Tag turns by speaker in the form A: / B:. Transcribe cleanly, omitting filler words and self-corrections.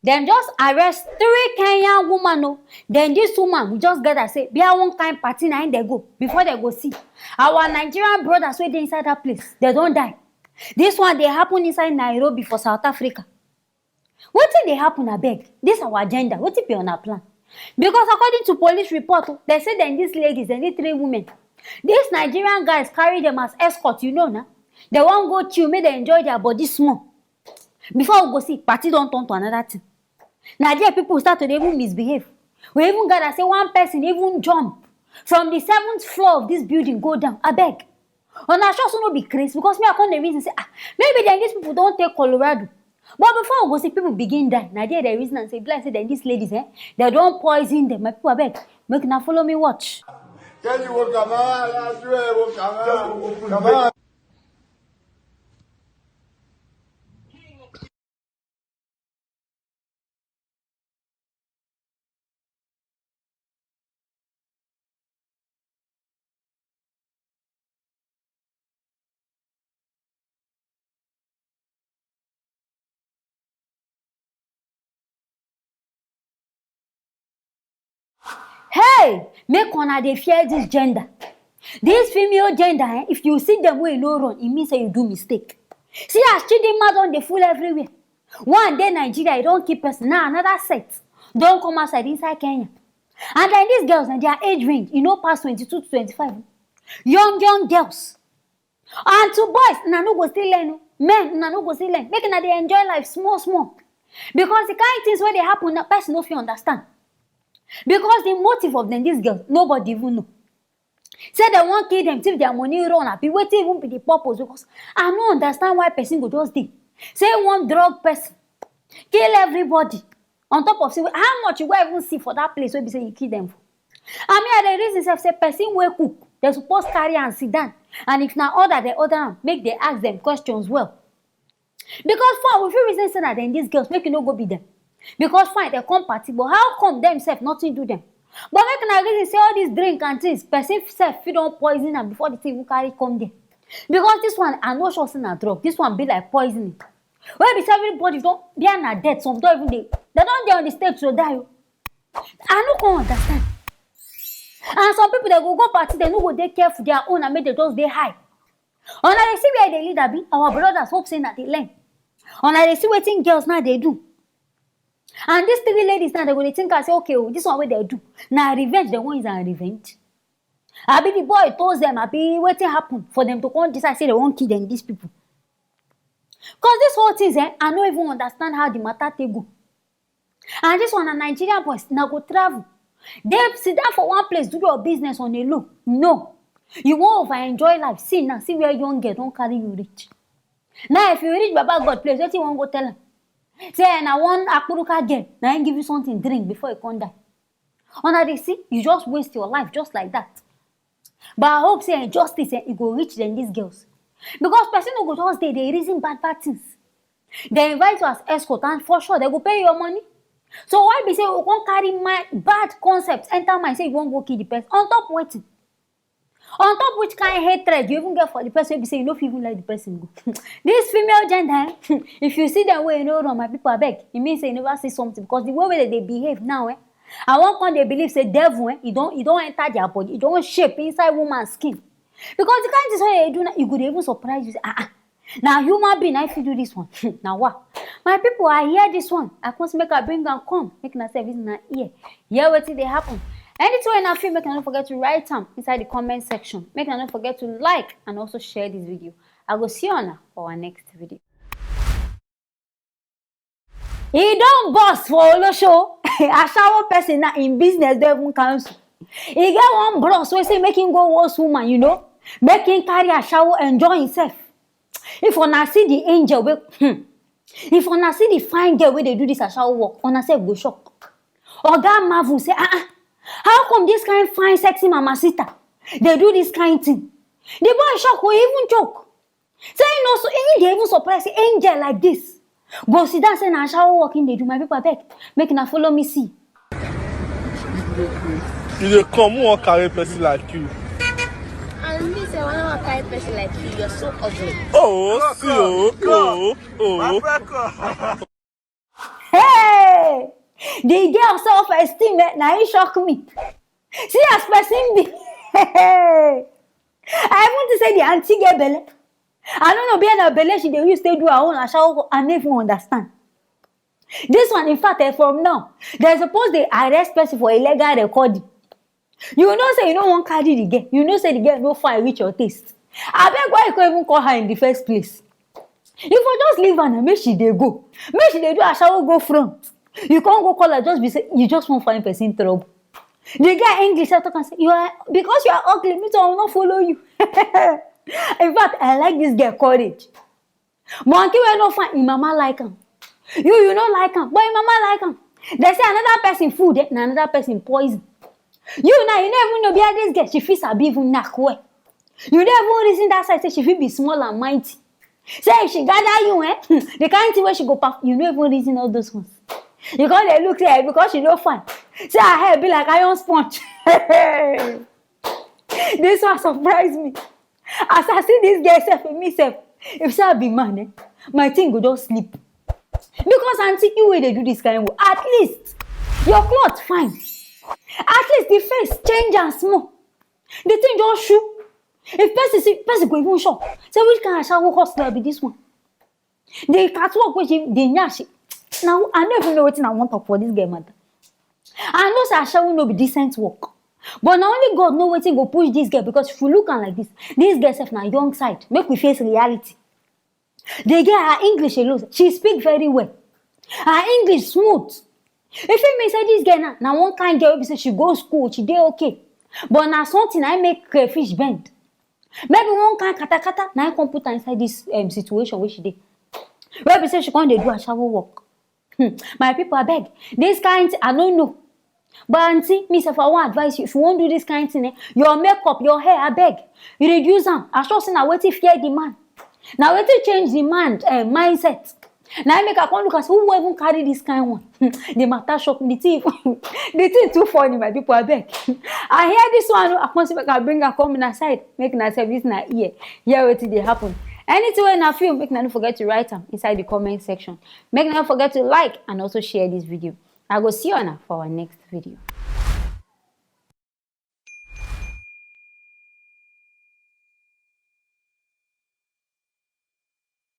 A: Them just arrest 3 Kenyan woman. No. Then this woman we just get her say, be one kind party na they go before they go see. Our Nigerian brothers wey dey inside that place, they don't die. This one they happen inside Nairobi for South Africa. Wetin dey happen abeg? This our agenda. Wetin be on our plan? Because according to police report, they say that these ladies, they need 3 women. These Nigerian guys carry them as escort, you know, now. They won't go chill, make them enjoy their body small. Before we go see, party don't turn to another thing. Nigeria people start to even misbehave. We even got to say one person even jump from the 7th floor of this building, go down. I beg. On our show, so no be crazy because me I come the reason say, maybe then these people don't take Colorado. But before we go see people begin die, Nigeria the reason and say, like say then these ladies, they don't poison them. My people, I beg, make now follow me watch.
B: Can you walk come on?
A: Hey, make una dey fear this gender. This female gender, if you see them wey no run, it means say you do mistake. See as Chidinma don dey full everywhere. One day Nigeria, you don't keep person. Now another set don't come outside inside Kenya. And then these girls, and their age range, you know, past 22 to 25. Young girls. And to boys, na no go still learn. Men, na no go still learn. Making that they enjoy life small. Because the kind of things where they happen, that person no fit understand. Because the motive of them, these girls, nobody even know. Say they won't kill them till their money run up. Be waiting even be the purpose because I don't understand why person go just dey. Say one drug person kill everybody. On top of say how much you go even see for that place where be say you kill them for. I mean the reason say person wey cook, they supposed carry and sit down. And if na order they order them, make they ask them questions well. Because for we feel reason say that then these girls make you no go be them. Because fine, they come party, but how come themselves nothing do them? But make na reason say all these drink and things, person self fit don poison them before the thing even carry come there. Because this one, I no sure say na drug. This one be like poisoning. Where be everybody don't be na dead, some don't even they don't dey on the stage to die. I no can understand. And some people they go party, they no go dey careful their own and make they just dey high. Una dey see where they leader be, our brothers hope say that they learn. Una dey see wetin girls now they do. And these 3 ladies now, they're going to think and say, okay, this one what they do. Now revenge, the one is a revenge. I be the boy told them, I be waiting happen for them to come decide, say they won't kill them, these people. Because this whole thing, I don't even understand how the matter they go. And this one, a Nigerian boys, now go travel. They sit down for one place, do your business on a low. No. You won't over enjoy life. See now, see where young girl don't carry you rich. Now, if you reach Baba God place, what you won't go tell them? Say, and I want Aproko girl. Now I give you something drink before you come die. Under they see, you just waste your life just like that. But I hope say justice it go reach them these girls. Because person who go just they reason bad things. They invite you as escort and for sure they go pay your money. So why be say you won't carry my bad concepts enter mind say you won't go kill the person on top waiting. On top which kind of hatred you even get for the person, you say you don't even let the person go. This female gender, if you see them way you know run, my people beg, it means say you never see something because the way they behave now, I want when they believe say devil, you don't enter their body, you don't shape inside woman's skin. Because the kind of way they do now, you could even surprise you. Say, now human being, I feel do this one. Now what? My people, I hear this one. I can't make a bring and come, make a service in my ear. Hear what they happen. Anytime I feel, make sure not forget to write them inside the comment section. Make sure not forget to like and also share this video. I will see you on for our next video. He don't boss for all show. A shower person now in business, they even cancel. He get one boss who say make him go worse woman, you know, make him carry a shower, enjoy himself. If una see the angel, if una see the fine girl where they do this a shower work, una self go shock. Oga marvel say, how come this kind of fine, sexy mamacita, they do this kind of thing? The boy shock or even joke. Say, no, so they even surprise angel like this. Go sit down, say, na shower walking, they do my people back. Make na follow me see.
C: You dey come, who wan carry person like you?
D: And me say, I want to carry person like you. You're so ugly.
C: Oh, see, oh.
A: Hey! The girl self-esteem, now it shock me. See as person be. I want to say the auntie get belle. I don't know, being a belle, she dey use to do her own. I shall never even understand. This one, in fact, from now, they're supposed to arrest person for illegal recording. You know, say you don't want carry the girl. You know, say the girl no fine reach your taste. I beg why you can't even call her in the first place. If you just leave her and make she dey go, make she dey do, I shall go front. You can't go call her just be say you just won't find person trouble. The guy English I talk and say you are because you are ugly, me too, I will not follow you. In fact, I like this girl courage. Monkey will not find him mama like him. You don't like him, but him mama like him. They say another person food, and another person poison. You now you never even know behind this girl, she feels a bit even knack well. You never reason that side say she feel be small and mighty. Say if she gather you, the kind thing where she go past, you never even reason all those ones. You can't they look there because she no fine. Say her hair be like iron sponge. This one surprised me. As I see this girl self in myself, if say I be man, my thing go just sleep. Because auntie, you way they do this kind of work. At least your clothes fine. At least the face change and small. The thing just shoot. If person see person go even shock. Say which kind of shower hustler be this one? The catwalk which the nyash. Now I don't even know what I want to talk for this girl matter. I know say shower no be decent work. But now only God know wetin go push this girl because if you look am like this girl sef na young side. Make we face reality. The girl her English alone, she speak very well. Her English smooth. If you may say this girl now one kind girl, say she go school, she dey okay. But now something I make crayfish bend. Maybe one kind kata now I come put her inside this situation where she dey. Where be say she can't do a shower work. My people, I beg. This kind I don't know. But auntie, me if I want advice you, if you won't do this kind of thing, your makeup, your hair, I beg. You reduce them. I sure say now wait if fear demand. Now wait to change demand mindset. Now I make a come look as who will even carry this kind one. The matter shop the thief. The thing too funny, my people, I beg. I hear this one, I want to make a bring a come aside, make na service na ear. Hear what they happen. Anything when I feel, make not forget to write them inside the comment section. Make not forget to like and also share this video. I will see you on for our next video.